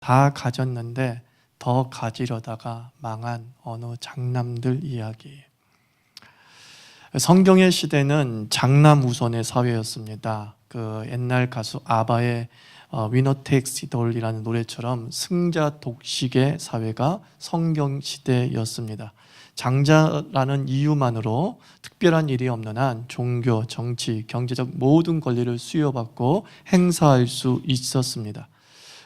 다 가졌는데 더 가지려다가 망한 어느 장남들 이야기. 성경의 시대는 장남 우선의 사회였습니다. 그 옛날 가수 아바의 위너 테이크스 잇 올이라는 노래처럼 승자 독식의 사회가 성경 시대였습니다. 장자라는 이유만으로 특별한 일이 없는 한 종교, 정치, 경제적 모든 권리를 수여받고 행사할 수 있었습니다.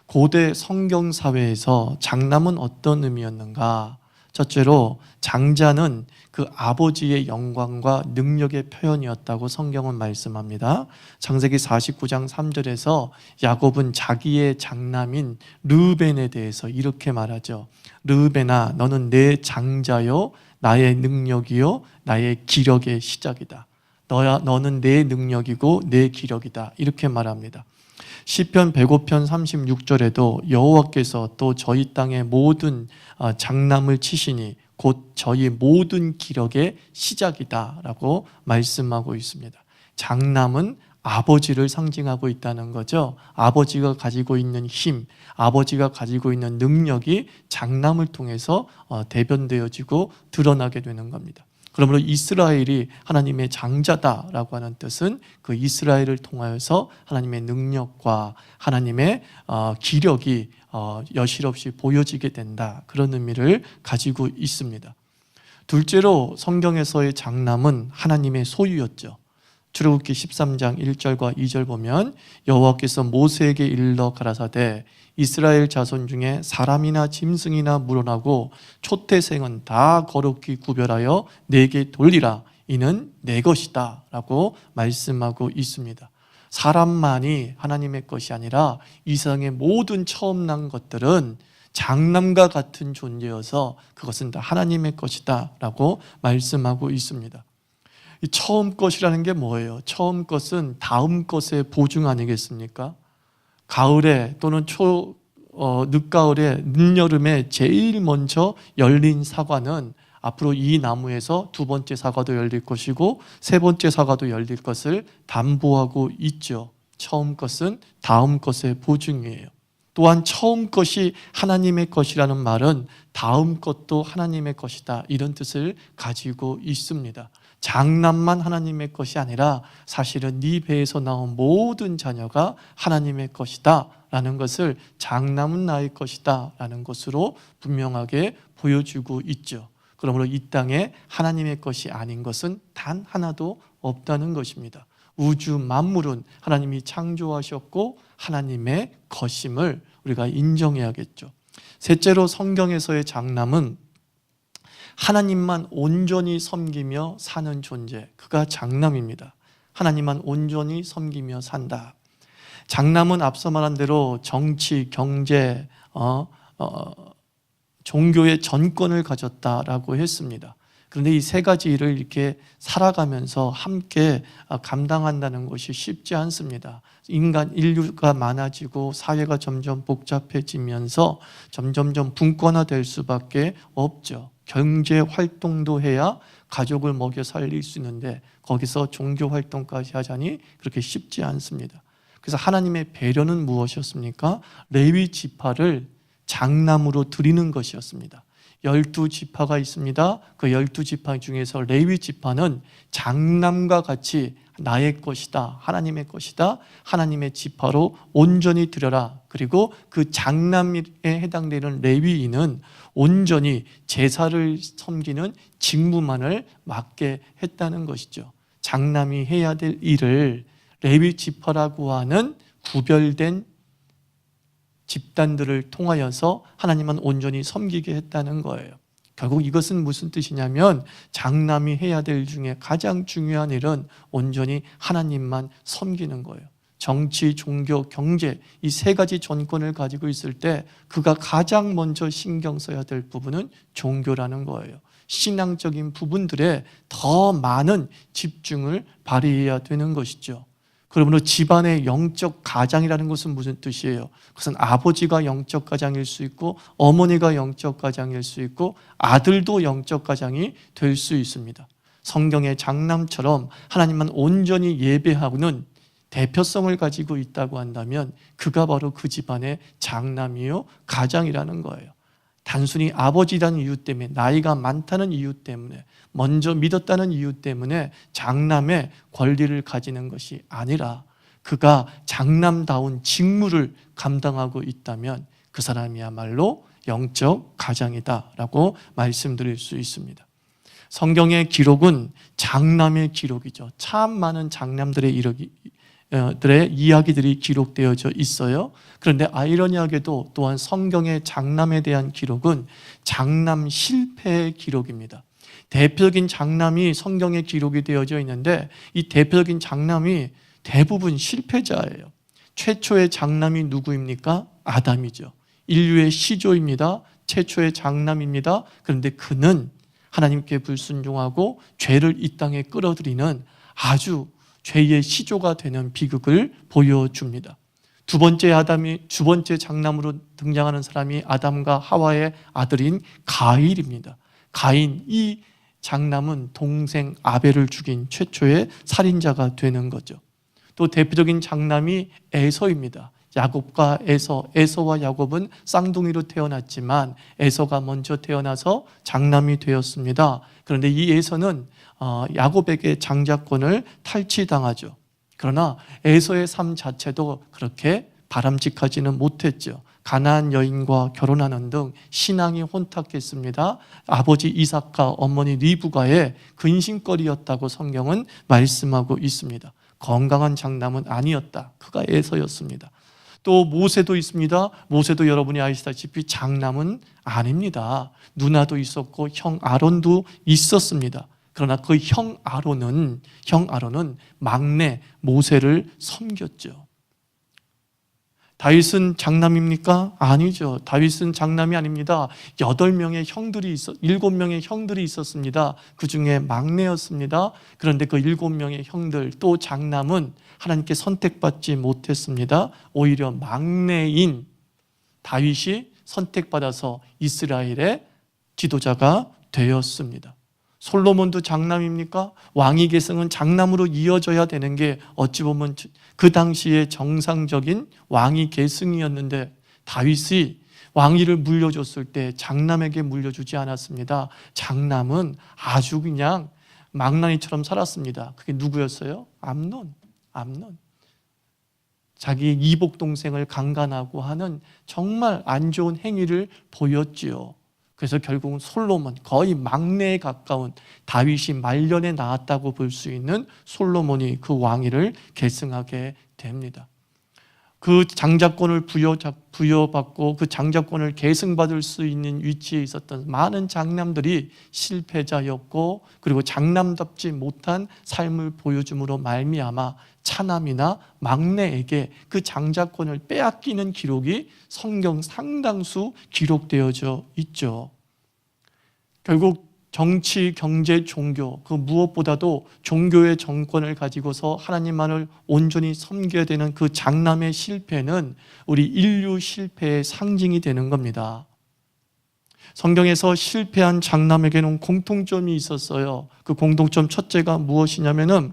고대 성경 사회에서 장남은 어떤 의미였는가? 첫째로 장자는 그 아버지의 영광과 능력의 표현이었다고 성경은 말씀합니다. 창세기 49장 3절에서 야곱은 자기의 장남인 르우벤에 대해서 이렇게 말하죠. 르우벤아, 너는 내 장자요 나의 능력이요 나의 기력의 시작이다. 너는 내 능력이고 내 기력이다. 이렇게 말합니다. 시편 105편 36절에도 여호와께서 또 저희 땅의 모든 장남을 치시니 곧 저희 모든 기력의 시작이다 라고 말씀하고 있습니다. 장남은 아버지를 상징하고 있다는 거죠. 아버지가 가지고 있는 힘, 아버지가 가지고 있는 능력이 장남을 통해서 대변되어지고 드러나게 되는 겁니다. 그러므로 이스라엘이 하나님의 장자다라고 하는 뜻은 그 이스라엘을 통하여서 하나님의 능력과 하나님의 기력이 여실없이 보여지게 된다, 그런 의미를 가지고 있습니다. 둘째로 성경에서의 장남은 하나님의 소유였죠. 출애굽기 13장 1절과 2절 보면 여호와께서 모세에게 일러 가라사대 이스라엘 자손 중에 사람이나 짐승이나 물어나고 초태생은 다 거룩히 구별하여 내게 돌리라. 이는 내 것이다 라고 말씀하고 있습니다. 사람만이 하나님의 것이 아니라 이 세상의 모든 처음 난 것들은 장남과 같은 존재여서 그것은 다 하나님의 것이다 라고 말씀하고 있습니다. 이 처음 것이라는 게 뭐예요? 처음 것은 다음 것의 보증 아니겠습니까? 가을에 또는 늦가을에, 늦여름에 제일 먼저 열린 사과는 앞으로 이 나무에서 두 번째 사과도 열릴 것이고 세 번째 사과도 열릴 것을 담보하고 있죠. 처음 것은 다음 것의 보증이에요. 또한 처음 것이 하나님의 것이라는 말은 다음 것도 하나님의 것이다, 이런 뜻을 가지고 있습니다. 장남만 하나님의 것이 아니라 사실은 네 배에서 나온 모든 자녀가 하나님의 것이다 라는 것을, 장남은 나의 것이다 라는 것으로 분명하게 보여주고 있죠. 그러므로 이 땅에 하나님의 것이 아닌 것은 단 하나도 없다는 것입니다. 우주 만물은 하나님이 창조하셨고 하나님의 것임을 우리가 인정해야겠죠. 셋째로 성경에서의 장남은 하나님만 온전히 섬기며 사는 존재, 그가 장남입니다. 하나님만 온전히 섬기며 산다. 장남은 앞서 말한 대로 정치, 경제, 종교의 전권을 가졌다라고 했습니다. 그런데 이 세 가지 일을 이렇게 살아가면서 함께 감당한다는 것이 쉽지 않습니다. 인류가 많아지고 사회가 점점 복잡해지면서 점점점 분권화될 수밖에 없죠. 경제 활동도 해야 가족을 먹여 살릴 수 있는데 거기서 종교 활동까지 하자니 그렇게 쉽지 않습니다. 그래서 하나님의 배려는 무엇이었습니까? 레위 지파를 장남으로 드리는 것이었습니다. 12지파가 있습니다. 그 12지파 중에서 레위 지파는 장남과 같이 나의 것이다, 하나님의 것이다, 하나님의 지파로 온전히 드려라. 그리고 그 장남에 해당되는 레위인은 온전히 제사를 섬기는 직무만을 맡게 했다는 것이죠. 장남이 해야 될 일을 레위 지파라고 하는 구별된 집단들을 통하여서 하나님은 온전히 섬기게 했다는 거예요. 결국 이것은 무슨 뜻이냐면 장남이 해야 될 중에 가장 중요한 일은 온전히 하나님만 섬기는 거예요. 정치, 종교, 경제, 이 세 가지 전권을 가지고 있을 때 그가 가장 먼저 신경 써야 될 부분은 종교라는 거예요. 신앙적인 부분들에 더 많은 집중을 발휘해야 되는 것이죠. 그러므로 집안의 영적 가장이라는 것은 무슨 뜻이에요? 그것은 아버지가 영적 가장일 수 있고 어머니가 영적 가장일 수 있고 아들도 영적 가장이 될 수 있습니다. 성경의 장남처럼 하나님만 온전히 예배하고는 대표성을 가지고 있다고 한다면 그가 바로 그 집안의 장남이요 가장이라는 거예요. 단순히 아버지라는 이유 때문에, 나이가 많다는 이유 때문에, 먼저 믿었다는 이유 때문에 장남의 권리를 가지는 것이 아니라 그가 장남다운 직무를 감당하고 있다면 그 사람이야말로 영적 가장이다라고 말씀드릴 수 있습니다. 성경의 기록은 장남의 기록이죠. 참 많은 장남들의 이야기들이 기록되어져 있어요. 그런데 아이러니하게도 또한 성경의 장남에 대한 기록은 장남 실패의 기록입니다. 대표적인 장남이 성경에 기록이 되어져 있는데 이 대표적인 장남이 대부분 실패자예요. 최초의 장남이 누구입니까? 아담이죠. 인류의 시조입니다. 최초의 장남입니다. 그런데 그는 하나님께 불순종하고 죄를 이 땅에 끌어들이는 아주 죄의 시조가 되는 비극을 보여줍니다. 두 번째 장남으로 등장하는 사람이 아담과 하와의 아들인 가일입니다. 가인, 이 장남은 동생 아벨을 죽인 최초의 살인자가 되는 거죠. 또 대표적인 장남이 에서입니다. 야곱과 에서와 야곱은 쌍둥이로 태어났지만 에서가 먼저 태어나서 장남이 되었습니다. 그런데 이 에서는 야곱에게 장자권을 탈취당하죠. 그러나 에서의 삶 자체도 그렇게 바람직하지는 못했죠. 가나안 여인과 결혼하는 등 신앙이 혼탁했습니다. 아버지 이삭과 어머니 리브가의 근심거리였다고 성경은 말씀하고 있습니다. 건강한 장남은 아니었다. 그가 에서였습니다. 또 모세도 있습니다. 모세도 여러분이 아시다시피 장남은 아닙니다. 누나도 있었고 형 아론도 있었습니다. 그러나 그 형 아론은 막내 모세를 섬겼죠. 다윗은 장남입니까? 아니죠. 다윗은 장남이 아닙니다. 7명의 형들이 있었습니다. 그 중에 막내였습니다. 그런데 그 7명의 형들 또 장남은 하나님께 선택받지 못했습니다. 오히려 막내인 다윗이 선택받아서 이스라엘의 지도자가 되었습니다. 솔로몬도 장남입니까? 왕위 계승은 장남으로 이어져야 되는 게 어찌 보면 그 당시의 정상적인 왕위 계승이었는데 다윗이 왕위를 물려줬을 때 장남에게 물려주지 않았습니다. 장남은 아주 그냥 망나니처럼 살았습니다. 그게 누구였어요? 암논. 자기 이복 동생을 강간하고 하는 정말 안 좋은 행위를 보였지요. 그래서 결국은 솔로몬, 거의 막내에 가까운 다윗이 말년에 낳았다고 볼 수 있는 솔로몬이 그 왕위를 계승하게 됩니다. 그 장자권을 부여받고 그 장자권을 계승받을 수 있는 위치에 있었던 많은 장남들이 실패자였고, 그리고 장남답지 못한 삶을 보여줌으로 말미암아 차남이나 막내에게 그 장자권을 빼앗기는 기록이 성경 상당수 기록되어져 있죠. 결국 정치, 경제, 종교, 그 무엇보다도 종교의 정권을 가지고서 하나님만을 온전히 섬겨야 되는 그 장남의 실패는 우리 인류 실패의 상징이 되는 겁니다. 성경에서 실패한 장남에게는 공통점이 있었어요. 그 공통점 첫째가 무엇이냐면은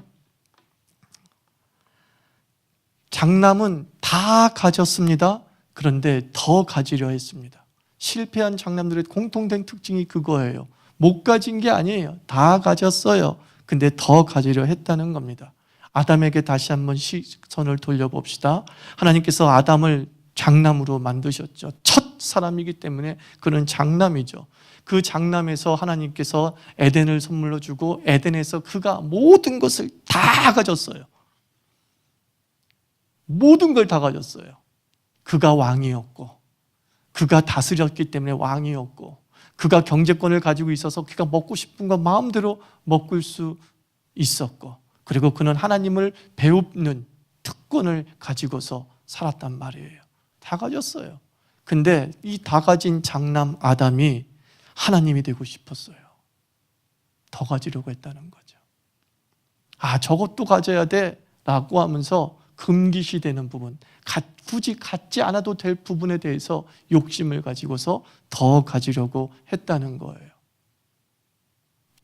장남은 다 가졌습니다. 그런데 더 가지려 했습니다. 실패한 장남들의 공통된 특징이 그거예요. 못 가진 게 아니에요. 다 가졌어요. 근데 더 가지려 했다는 겁니다. 아담에게 다시 한번 시선을 돌려봅시다. 하나님께서 아담을 장남으로 만드셨죠. 첫 사람이기 때문에 그는 장남이죠. 그 장남에서 하나님께서 에덴을 선물로 주고 에덴에서 그가 모든 것을 다 가졌어요. 모든 걸 다 가졌어요. 그가 왕이었고, 그가 다스렸기 때문에 왕이었고, 그가 경제권을 가지고 있어서 그가 먹고 싶은 거 마음대로 먹을 수 있었고, 그리고 그는 하나님을 배우는 특권을 가지고서 살았단 말이에요. 다 가졌어요. 근데 이 다 가진 장남 아담이 하나님이 되고 싶었어요. 더 가지려고 했다는 거죠. 아, 저것도 가져야 돼 라고 하면서 금기시되는 부분, 굳이 갖지 않아도 될 부분에 대해서 욕심을 가지고서 더 가지려고 했다는 거예요.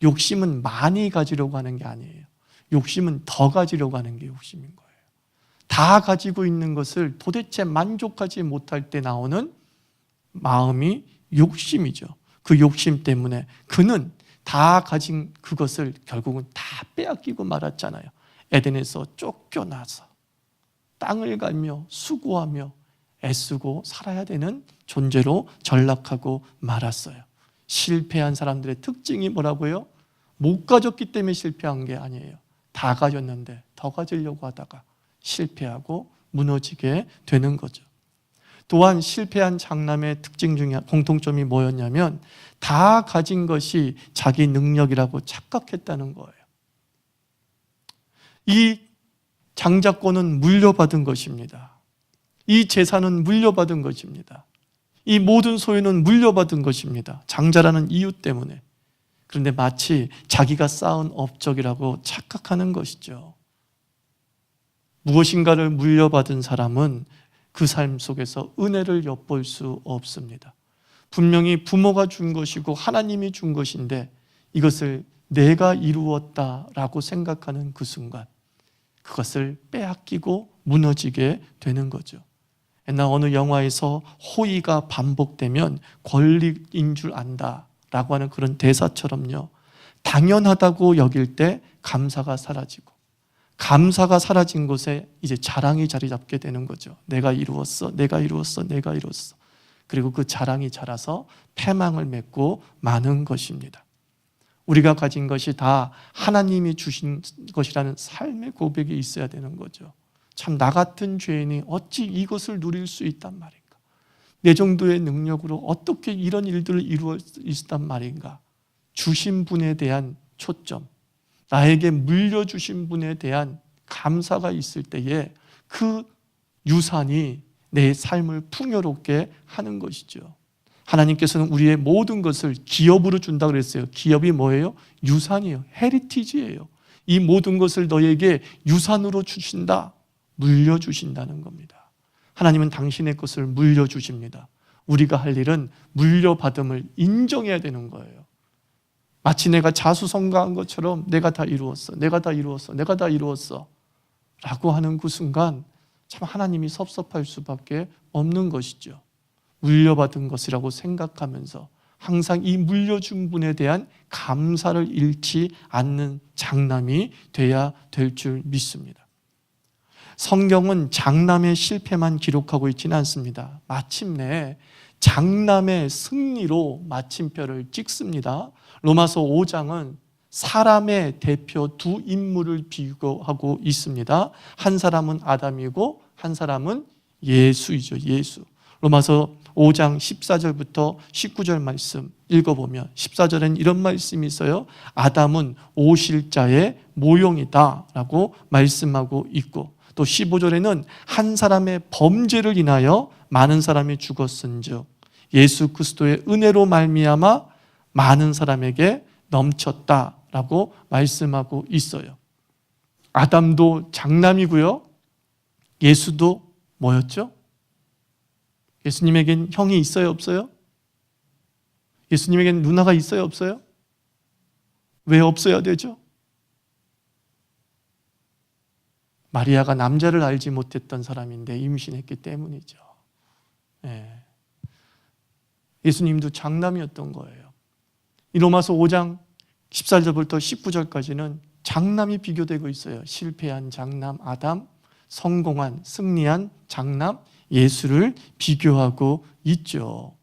욕심은 많이 가지려고 하는 게 아니에요. 욕심은 더 가지려고 하는 게 욕심인 거예요. 다 가지고 있는 것을 도대체 만족하지 못할 때 나오는 마음이 욕심이죠. 그 욕심 때문에 그는 다 가진 그것을 결국은 다 빼앗기고 말았잖아요. 에덴에서 쫓겨나서 땅을 갈며 수고하며 애쓰고 살아야 되는 존재로 전락하고 말았어요. 실패한 사람들의 특징이 뭐라고요? 못 가졌기 때문에 실패한 게 아니에요. 다 가졌는데 더 가지려고 하다가 실패하고 무너지게 되는 거죠. 또한 실패한 장남의 특징 중에 공통점이 뭐였냐면 다 가진 것이 자기 능력이라고 착각했다는 거예요. 이 장자권은 물려받은 것입니다. 이 재산은 물려받은 것입니다. 이 모든 소유는 물려받은 것입니다. 장자라는 이유 때문에. 그런데 마치 자기가 쌓은 업적이라고 착각하는 것이죠. 무엇인가를 물려받은 사람은 그 삶 속에서 은혜를 엿볼 수 없습니다. 분명히 부모가 준 것이고 하나님이 준 것인데 이것을 내가 이루었다라고 생각하는 그 순간 그것을 빼앗기고 무너지게 되는 거죠. 옛날 어느 영화에서 호의가 반복되면 권리인 줄 안다라고 하는 그런 대사처럼요, 당연하다고 여길 때 감사가 사라지고 감사가 사라진 곳에 이제 자랑이 자리 잡게 되는 거죠. 내가 이루었어, 내가 이루었어, 내가 이루었어. 그리고 그 자랑이 자라서 패망을 맺고 마는 것입니다. 우리가 가진 것이 다 하나님이 주신 것이라는 삶의 고백이 있어야 되는 거죠. 참 나 같은 죄인이 어찌 이것을 누릴 수 있단 말인가? 내 정도의 능력으로 어떻게 이런 일들을 이루어 있단 말인가? 주신 분에 대한 초점, 나에게 물려주신 분에 대한 감사가 있을 때에 그 유산이 내 삶을 풍요롭게 하는 것이죠. 하나님께서는 우리의 모든 것을 기업으로 준다고 그랬어요. 기업이 뭐예요? 유산이에요. 헤리티지예요. 이 모든 것을 너에게 유산으로 주신다. 물려주신다는 겁니다. 하나님은 당신의 것을 물려주십니다. 우리가 할 일은 물려받음을 인정해야 되는 거예요. 마치 내가 자수성가한 것처럼 내가 다 이루었어, 내가 다 이루었어, 내가 다 이루었어 라고 하는 그 순간 참 하나님이 섭섭할 수밖에 없는 것이죠. 물려받은 것이라고 생각하면서 항상 이 물려준 분에 대한 감사를 잃지 않는 장남이 돼야 될 줄 믿습니다. 성경은 장남의 실패만 기록하고 있지는 않습니다. 마침내 장남의 승리로 마침표를 찍습니다. 로마서 5장은 사람의 대표 두 인물을 비교하고 있습니다. 한 사람은 아담이고 한 사람은 예수이죠. 예수. 로마서 5장 14절부터 19절 말씀 읽어보면 14절엔 이런 말씀이 있어요. 아담은 오실 자의 모형이다 라고 말씀하고 있고, 또 15절에는 한 사람의 범죄를 인하여 많은 사람이 죽었은즉 예수 그리스도의 은혜로 말미암아 많은 사람에게 넘쳤다라고 말씀하고 있어요. 아담도 장남이고요. 예수도 뭐였죠? 예수님에겐 형이 있어요, 없어요? 예수님에겐 누나가 있어요, 없어요? 왜 없어야 되죠? 마리아가 남자를 알지 못했던 사람인데 임신했기 때문이죠. 예수님도 장남이었던 거예요. 이 로마서 5장 14절부터 19절까지는 장남이 비교되고 있어요. 실패한 장남 아담, 성공한 승리한 장남 예수를 비교하고 있죠.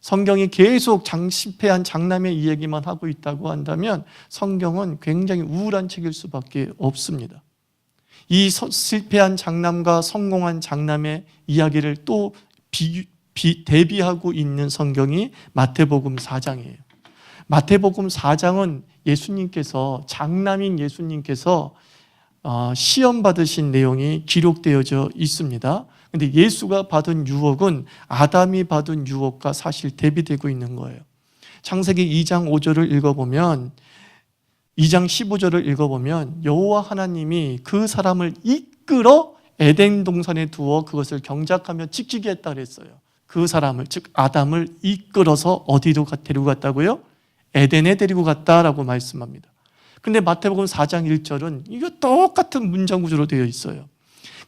성경이 계속 실패한 장남의 이야기만 하고 있다고 한다면 성경은 굉장히 우울한 책일 수밖에 없습니다. 이 실패한 장남과 성공한 장남의 이야기를 또 대비하고 있는 성경이 마태복음 4장이에요. 마태복음 4장은 예수님께서, 장남인 예수님께서 시험 받으신 내용이 기록되어져 있습니다. 그런데 예수가 받은 유혹은 아담이 받은 유혹과 사실 대비되고 있는 거예요. 창세기 2장 5절을 읽어보면, 2장 15절을 읽어보면 여호와 하나님이 그 사람을 이끌어 에덴 동산에 두어 그것을 경작하며 지키게 했다 그랬어요. 그 사람을, 즉 아담을 이끌어서 어디로 데리고 갔다고요? 에덴에 데리고 갔다라고 말씀합니다. 그런데 마태복음 4장 1절은 이거 똑같은 문장 구조로 되어 있어요.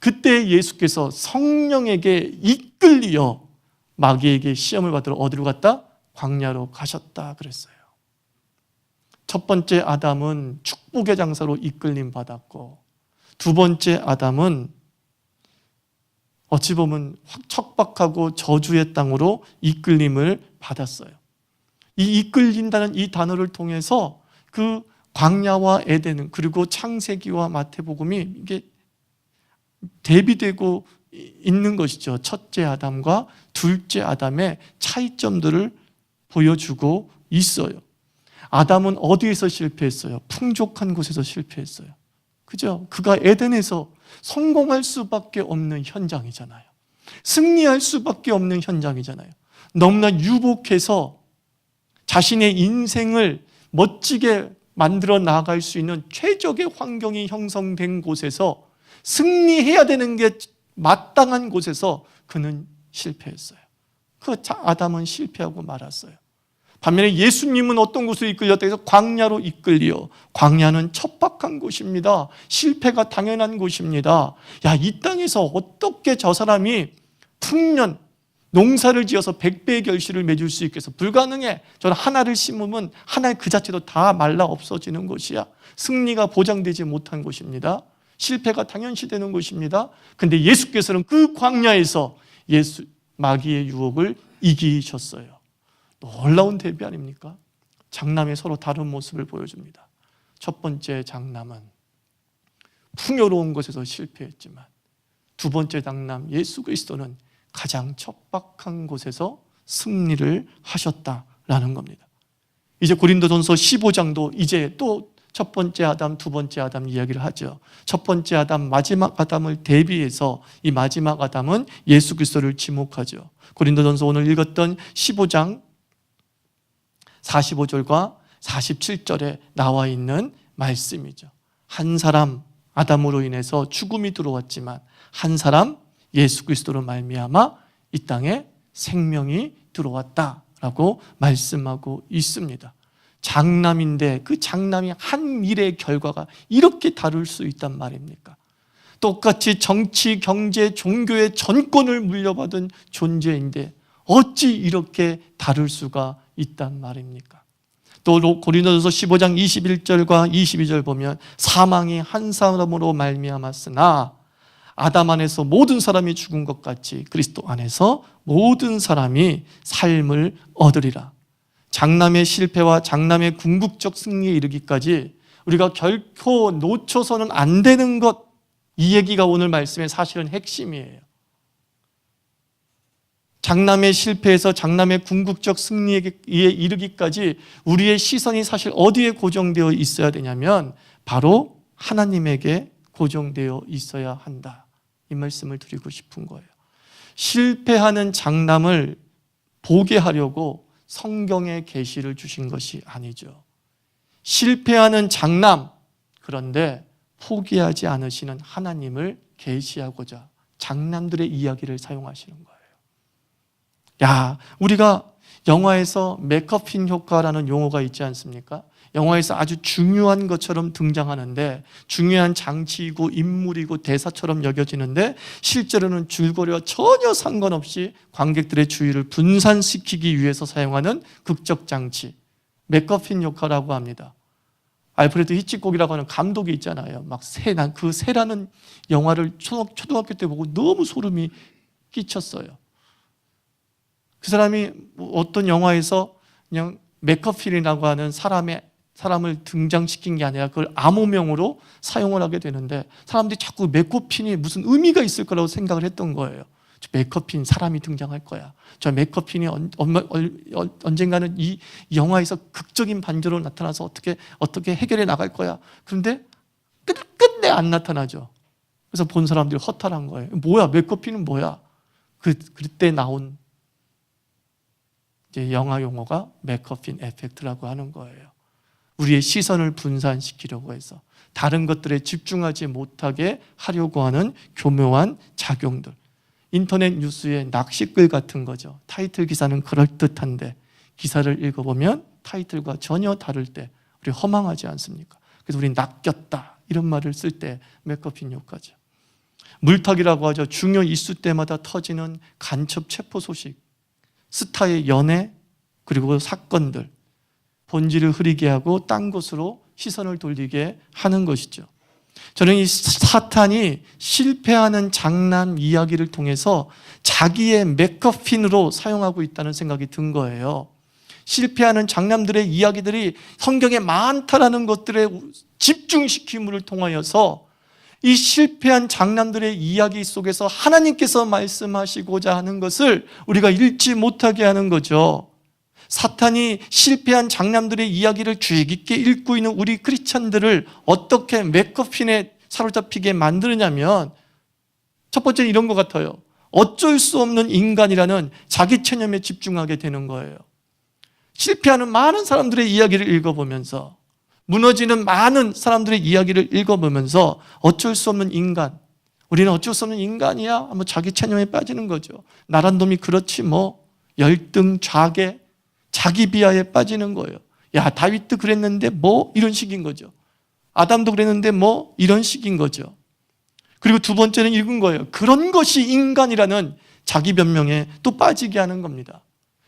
그때 예수께서 성령에게 이끌려 마귀에게 시험을 받으러 어디로 갔다? 광야로 가셨다 그랬어요. 첫 번째 아담은 축복의 장사로 이끌림 받았고, 두 번째 아담은 어찌 보면 척박하고 저주의 땅으로 이끌림을 받았어요. 이 이끌린다는 이 단어를 통해서 그 광야와 에덴, 그리고 창세기와 마태복음이 이게 대비되고 있는 것이죠. 첫째 아담과 둘째 아담의 차이점들을 보여주고 있어요. 아담은 어디에서 실패했어요? 풍족한 곳에서 실패했어요. 그죠? 그가 에덴에서 성공할 수밖에 없는 현장이잖아요. 승리할 수밖에 없는 현장이잖아요. 너무나 유복해서 자신의 인생을 멋지게 만들어 나갈 수 있는 최적의 환경이 형성된 곳에서, 승리해야 되는 게 마땅한 곳에서 그는 실패했어요. 그 아담은 실패하고 말았어요. 반면에 예수님은 어떤 곳으로 이끌렸다 해서 광야로 이끌려. 광야는 척박한 곳입니다. 실패가 당연한 곳입니다. 야, 이 땅에서 어떻게 저 사람이 풍년 농사를 지어서 100배의 결실을 맺을 수 있겠어? 불가능해. 저는 하나를 심으면 하나 그 자체도 다 말라 없어지는 것이야. 승리가 보장되지 못한 곳입니다. 실패가 당연시되는 것입니다. 근데 예수께서는 그 광야에서 마귀의 유혹을 이기셨어요. 놀라운 대비 아닙니까? 장남이 서로 다른 모습을 보여줍니다. 첫 번째 장남은 풍요로운 곳에서 실패했지만, 두 번째 장남 예수 그리스도는 가장 척박한 곳에서 승리를 하셨다라는 겁니다. 이제 고린도전서 15장도 이제 또 첫 번째 아담, 두 번째 아담 이야기를 하죠. 첫 번째 아담, 마지막 아담을 대비해서 이 마지막 아담은 예수 그리스도를 지목하죠. 고린도전서 오늘 읽었던 15장 45절과 47절에 나와 있는 말씀이죠. 한 사람 아담으로 인해서 죽음이 들어왔지만 한 사람 예수 그리스도로 말미암아 이 땅에 생명이 들어왔다라고 말씀하고 있습니다. 장남인데 그 장남이 한 일의 결과가 이렇게 다를 수 있단 말입니까? 똑같이 정치, 경제, 종교의 전권을 물려받은 존재인데 어찌 이렇게 다를 수가 있단 말입니까? 또 고린도전서 15장 21절과 22절 보면 사망이 한 사람으로 말미암았으나 아담 안에서 모든 사람이 죽은 것 같이 그리스도 안에서 모든 사람이 삶을 얻으리라. 장남의 실패와 장남의 궁극적 승리에 이르기까지 우리가 결코 놓쳐서는 안 되는 것, 이 얘기가 오늘 말씀의 사실은 핵심이에요. 장남의 실패에서 장남의 궁극적 승리에 이르기까지 우리의 시선이 사실 어디에 고정되어 있어야 되냐면 바로 하나님에게 고정되어 있어야 한다. 이 말씀을 드리고 싶은 거예요. 실패하는 장남을 보게 하려고 성경에 계시를 주신 것이 아니죠. 실패하는 장남, 그런데 포기하지 않으시는 하나님을 계시하고자 장남들의 이야기를 사용하시는 거예요. 야, 우리가 영화에서 맥커핀 효과라는 용어가 있지 않습니까? 영화에서 아주 중요한 것처럼 등장하는데, 중요한 장치이고 인물이고 대사처럼 여겨지는데 실제로는 줄거리와 전혀 상관없이 관객들의 주의를 분산시키기 위해서 사용하는 극적 장치, 맥커핀 효과라고 합니다. 알프레드 히치콕이라고 하는 감독이 있잖아요. 난 그 새라는 영화를 초등학교 때 보고 너무 소름이 끼쳤어요. 그 사람이 어떤 영화에서 그냥 맥커핀이라고 하는 사람을 등장시킨 게 아니라 그걸 암호명으로 사용을 하게 되는데, 사람들이 자꾸 맥커핀이 무슨 의미가 있을 거라고 생각을 했던 거예요. 저 맥커핀 사람이 등장할 거야. 저 맥커핀이 언젠가는 이 영화에서 극적인 반전으로 나타나서 어떻게 해결해 나갈 거야. 그런데 끝내 안 나타나죠. 그래서 본 사람들이 허탈한 거예요. 뭐야, 맥커핀은 뭐야? 그때 나온 이제 영화 용어가 맥커핀 에펙트라고 하는 거예요. 우리의 시선을 분산시키려고 해서 다른 것들에 집중하지 못하게 하려고 하는 교묘한 작용들. 인터넷 뉴스의 낚시글 같은 거죠. 타이틀 기사는 그럴듯한데 기사를 읽어보면 타이틀과 전혀 다를 때 우리 허망하지 않습니까? 그래서 우리 낚였다 이런 말을 쓸 때 맥커핀 효과죠. 물타기라고 하죠. 중요 이슈 때마다 터지는 간첩 체포 소식, 스타의 연애, 그리고 사건들, 본질을 흐리게 하고 딴 곳으로 시선을 돌리게 하는 것이죠. 저는 이 사탄이 실패하는 장남 이야기를 통해서 자기의 맥거핀으로 사용하고 있다는 생각이 든 거예요. 실패하는 장남들의 이야기들이 성경에 많다라는 것들에 집중시킴을 통하여서 이 실패한 장남들의 이야기 속에서 하나님께서 말씀하시고자 하는 것을 우리가 읽지 못하게 하는 거죠. 사탄이 실패한 장남들의 이야기를 주의 깊게 읽고 있는 우리 크리스찬들을 어떻게 맥거핀에 사로잡히게 만드느냐면, 첫 번째는 이런 것 같아요. 어쩔 수 없는 인간이라는 자기 체념에 집중하게 되는 거예요. 실패하는 많은 사람들의 이야기를 읽어보면서, 무너지는 많은 사람들의 이야기를 읽어보면서 어쩔 수 없는 인간, 우리는 어쩔 수 없는 인간이야? 뭐 자기 체념에 빠지는 거죠. 나란 놈이 그렇지 뭐, 열등, 좌계, 자기 비하에 빠지는 거예요. 야, 다윗도 그랬는데 뭐, 이런 식인 거죠. 아담도 그랬는데 뭐, 이런 식인 거죠. 그리고 두 번째는 읽은 거예요. 그런 것이 인간이라는 자기 변명에 또 빠지게 하는 겁니다.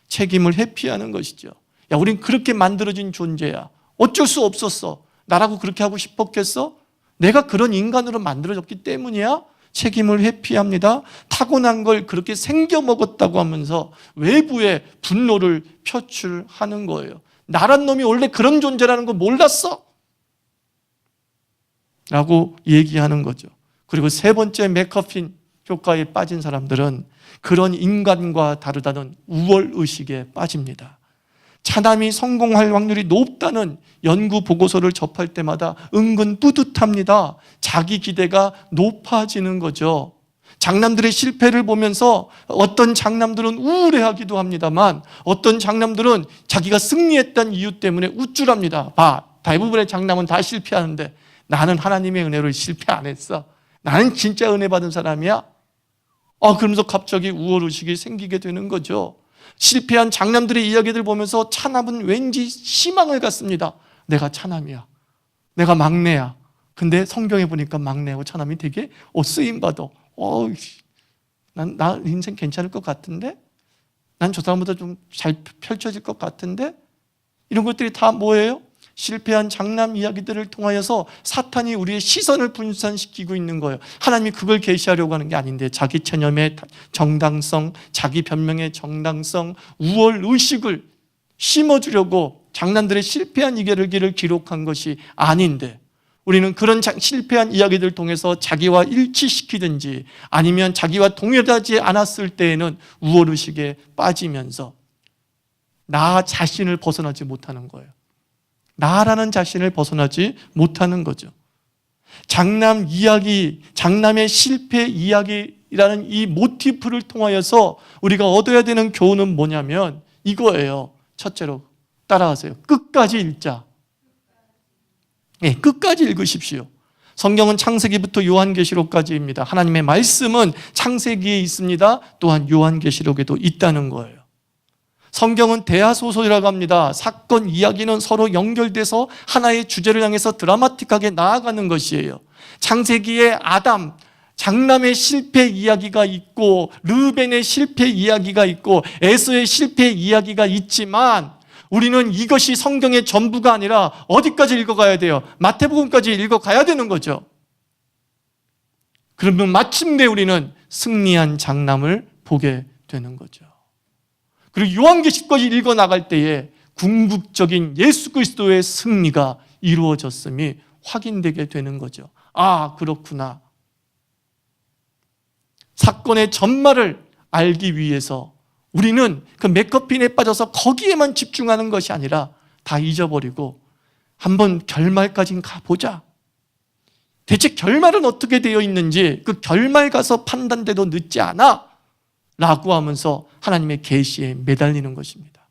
책임을 회피하는 것이죠. 야, 우린 그렇게 만들어진 존재야. 어쩔 수 없었어. 나라고 그렇게 하고 싶었겠어? 내가 그런 인간으로 만들어졌기 때문이야? 책임을 회피합니다. 타고난 걸 그렇게 생겨 먹었다고 하면서 외부에 분노를 표출하는 거예요. 나란 놈이 원래 그런 존재라는 거 몰랐어? 라고 얘기하는 거죠. 그리고 세 번째 맥커핀 효과에 빠진 사람들은 그런 인간과 다르다는 우월의식에 빠집니다. 차남이 성공할 확률이 높다는 연구 보고서를 접할 때마다 은근 뿌듯합니다. 자기 기대가 높아지는 거죠. 장남들의 실패를 보면서 어떤 장남들은 우울해하기도 합니다만, 어떤 장남들은 자기가 승리했다는 이유 때문에 우쭐합니다. 봐, 대부분의 장남은 다 실패하는데 나는 하나님의 은혜로 실패 안 했어. 나는 진짜 은혜 받은 사람이야. 그러면서 갑자기 우월의식이 생기게 되는 거죠. 실패한 장남들의 이야기들 보면서 차남은 왠지 희망을 갖습니다. 내가 차남이야. 내가 막내야. 근데 성경에 보니까 막내하고 차남이 되게 쓰임받아. 나 인생 괜찮을 것 같은데? 난 저 사람보다 좀 잘 펼쳐질 것 같은데? 이런 것들이 다 뭐예요? 실패한 장남 이야기들을 통하여서 사탄이 우리의 시선을 분산시키고 있는 거예요. 하나님이 그걸 계시하려고 하는 게 아닌데, 자기 체념의 정당성, 자기 변명의 정당성, 우월의식을 심어주려고 장남들의 실패한 이야기를 기록한 것이 아닌데, 우리는 그런 실패한 이야기들을 통해서 자기와 일치시키든지 아니면 자기와 동일하지 않았을 때에는 우월의식에 빠지면서 나 자신을 벗어나지 못하는 거예요. 나라는 자신을 벗어나지 못하는 거죠. 장남 이야기, 장남의 실패 이야기라는 이 모티프를 통하여서 우리가 얻어야 되는 교훈은 뭐냐면 이거예요. 첫째로 따라하세요. 끝까지 읽자. 네, 끝까지 읽으십시오. 성경은 창세기부터 요한계시록까지입니다. 하나님의 말씀은 창세기에 있습니다. 또한 요한계시록에도 있다는 거예요. 성경은 대하소설이라고 합니다. 사건 이야기는 서로 연결돼서 하나의 주제를 향해서 드라마틱하게 나아가는 것이에요. 창세기에 아담, 장남의 실패 이야기가 있고 르벤의 실패 이야기가 있고 에서의 실패 이야기가 있지만, 우리는 이것이 성경의 전부가 아니라 어디까지 읽어가야 돼요? 마태복음까지 읽어가야 되는 거죠. 그러면 마침내 우리는 승리한 장남을 보게 되는 거죠. 그리고 요한계시록까지 읽어나갈 때에 궁극적인 예수 그리스도의 승리가 이루어졌음이 확인되게 되는 거죠. 그렇구나. 사건의 전말을 알기 위해서 우리는 그 맥거핀에 빠져서 거기에만 집중하는 것이 아니라 다 잊어버리고 한번 결말까지 가보자. 대체 결말은 어떻게 되어 있는지 그 결말 가서 판단돼도 늦지 않아 라고 하면서 하나님의 계시에 매달리는 것입니다.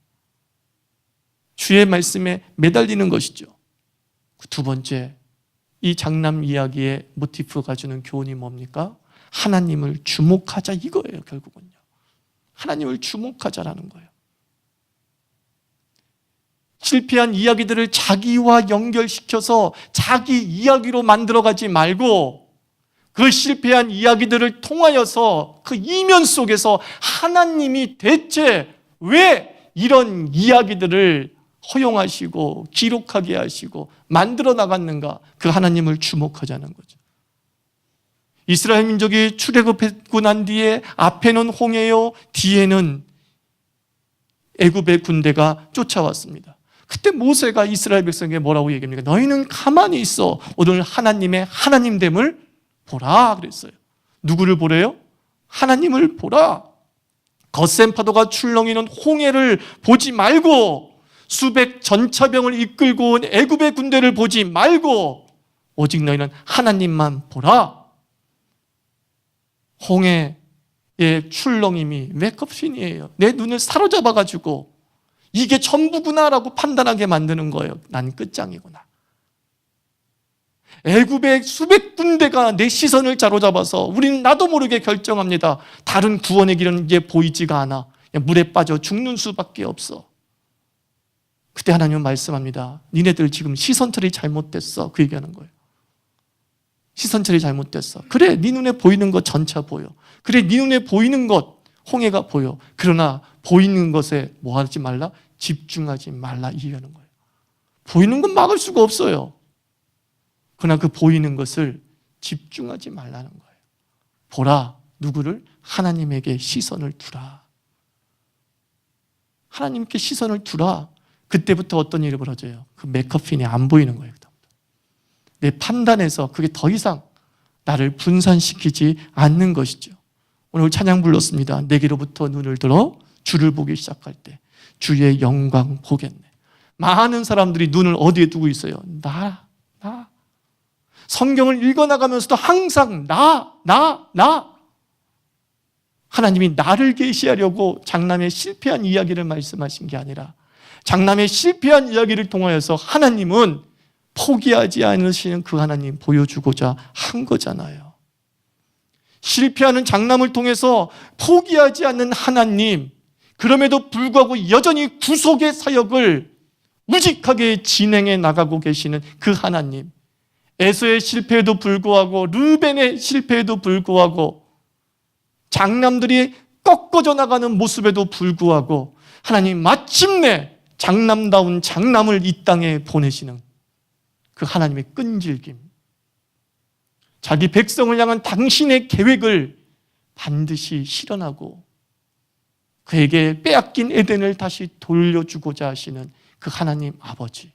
주의 말씀에 매달리는 것이죠. 두 번째, 이 장남 이야기의 모티프가 주는 교훈이 뭡니까? 하나님을 주목하자, 이거예요. 결국은요, 하나님을 주목하자라는 거예요. 실패한 이야기들을 자기와 연결시켜서 자기 이야기로 만들어가지 말고 그 실패한 이야기들을 통하여서 그 이면 속에서 하나님이 대체 왜 이런 이야기들을 허용하시고 기록하게 하시고 만들어 나갔는가, 그 하나님을 주목하자는 거죠. 이스라엘 민족이 출애굽했고 난 뒤에 앞에는 홍해요, 뒤에는 애굽의 군대가 쫓아왔습니다. 그때 모세가 이스라엘 백성에게 뭐라고 얘기합니까? 너희는 가만히 있어, 오늘 하나님의 하나님됨을 보라 그랬어요. 누구를 보래요? 하나님을 보라. 거센 파도가 출렁이는 홍해를 보지 말고, 수백 전차병을 이끌고 온 애굽의 군대를 보지 말고 오직 너희는 하나님만 보라. 홍해의 출렁임이 맥커핀이에요. 내 눈을 사로잡아가지고 이게 전부구나라고 판단하게 만드는 거예요. 난 끝장이구나. 애굽의 수백 군대가 내 시선을 사로잡아서 우리는 나도 모르게 결정합니다. 다른 구원의 길은 이제 보이지가 않아. 물에 빠져 죽는 수밖에 없어. 그때 하나님은 말씀합니다. 니네들 지금 시선처리 잘못됐어. 그 얘기하는 거예요. 시선처리 잘못됐어. 그래, 네 눈에 보이는 것 전차 보여. 그래, 네 눈에 보이는 것 홍해가 보여. 그러나 보이는 것에 뭐 하지 말라? 집중하지 말라, 얘기하는 거예요. 보이는 건 막을 수가 없어요. 그러나 그 보이는 것을 집중하지 말라는 거예요. 보라. 누구를? 하나님에게 시선을 두라. 하나님께 시선을 두라. 그때부터 어떤 일이 벌어져요? 그 맥커핀이 안 보이는 거예요. 내 판단에서 그게 더 이상 나를 분산시키지 않는 것이죠. 오늘 찬양 불렀습니다. 내게로부터 눈을 들어 주를 보기 시작할 때 주의 영광 보겠네. 많은 사람들이 눈을 어디에 두고 있어요? 나. 성경을 읽어나가면서도 항상 나. 하나님이 나를 계시하려고 장남의 실패한 이야기를 말씀하신 게 아니라, 장남의 실패한 이야기를 통하여서 하나님은 포기하지 않으시는 그 하나님 보여주고자 한 거잖아요. 실패하는 장남을 통해서 포기하지 않는 하나님, 그럼에도 불구하고 여전히 구속의 사역을 무직하게 진행해 나가고 계시는 그 하나님, 에서의 실패에도 불구하고, 르벤의 실패에도 불구하고, 장남들이 꺾어져 나가는 모습에도 불구하고 하나님 마침내 장남다운 장남을 이 땅에 보내시는 그 하나님의 끈질김, 자기 백성을 향한 당신의 계획을 반드시 실현하고 그에게 빼앗긴 에덴을 다시 돌려주고자 하시는 그 하나님 아버지,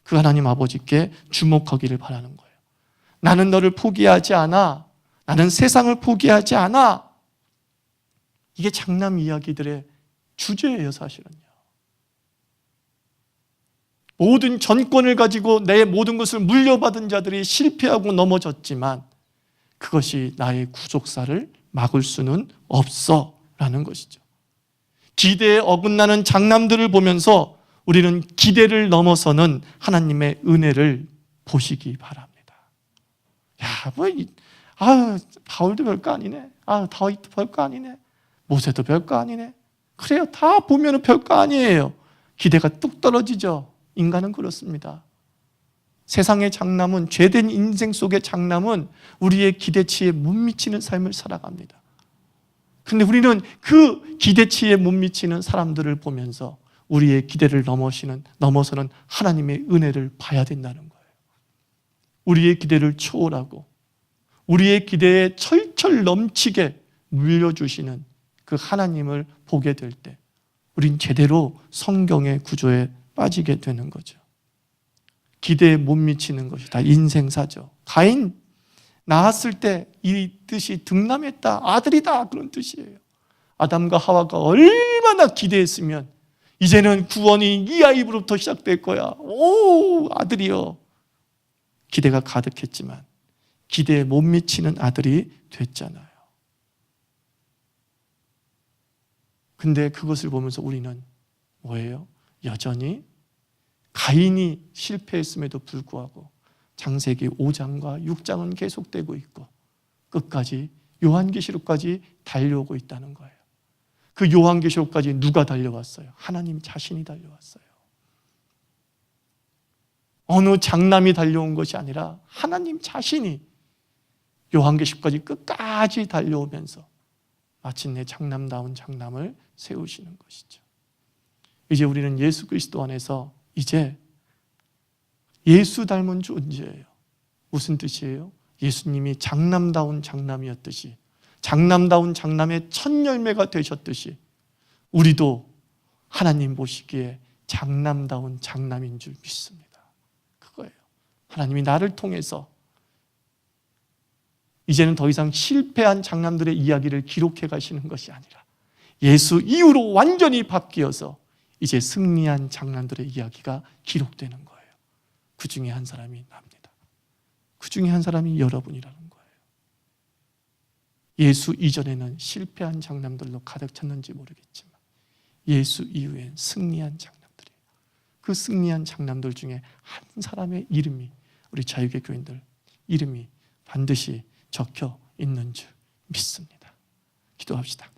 그 하나님 아버지께 주목하기를 바라는 거예요. 나는 너를 포기하지 않아. 나는 세상을 포기하지 않아. 이게 장남 이야기들의 주제예요, 사실은요. 모든 전권을 가지고 내 모든 것을 물려받은 자들이 실패하고 넘어졌지만 그것이 나의 구속사를 막을 수는 없어 라는 것이죠. 기대에 어긋나는 장남들을 보면서 우리는 기대를 넘어서는 하나님의 은혜를 보시기 바랍니다. 바울도 별거 아니네. 다윗도 별거 아니네. 모세도 별거 아니네. 그래요. 다 보면 별거 아니에요. 기대가 뚝 떨어지죠. 인간은 그렇습니다. 세상의 장남은, 죄된 인생 속의 장남은 우리의 기대치에 못 미치는 삶을 살아갑니다. 근데 우리는 그 기대치에 못 미치는 사람들을 보면서 우리의 기대를 넘어서는 하나님의 은혜를 봐야 된다는 거예요. 우리의 기대를 초월하고 우리의 기대에 철철 넘치게 물려주시는 그 하나님을 보게 될 때 우린 제대로 성경의 구조에 빠지게 되는 거죠. 기대에 못 미치는 것이 다 인생사죠. 가인 낳았을 때 이 뜻이 득남했다, 아들이다, 그런 뜻이에요. 아담과 하와가 얼마나 기대했으면 이제는 구원이 이 아이부터 시작될 거야. 오, 아들이요. 기대가 가득했지만 기대에 못 미치는 아들이 됐잖아요. 근데 그것을 보면서 우리는 뭐예요? 여전히 가인이 실패했음에도 불구하고 창세기 5장과 6장은 계속되고 있고 끝까지 요한계시록까지 달려오고 있다는 거예요. 그 요한계시록까지 누가 달려왔어요? 하나님 자신이 달려왔어요. 어느 장남이 달려온 것이 아니라 하나님 자신이 요한계시록까지 끝까지 달려오면서 마침내 장남다운 장남을 세우시는 것이죠. 이제 우리는 예수 그리스도 안에서 이제 예수 닮은 존재예요. 무슨 뜻이에요? 예수님이 장남다운 장남이었듯이, 장남다운 장남의 첫 열매가 되셨듯이 우리도 하나님 보시기에 장남다운 장남인 줄 믿습니다. 그거예요. 하나님이 나를 통해서 이제는 더 이상 실패한 장남들의 이야기를 기록해 가시는 것이 아니라 예수 이후로 완전히 바뀌어서 이제 승리한 장남들의 이야기가 기록되는 거예요. 그 중에 한 사람이 납니다. 그 중에 한 사람이 여러분이라는 거예요. 예수 이전에는 실패한 장남들로 가득 찼는지 모르겠지만 예수 이후엔 승리한 장남들이에요. 그 승리한 장남들 중에 한 사람의 이름이 우리 자유계 교인들 이름이 반드시 적혀 있는 줄 믿습니다. 기도합시다.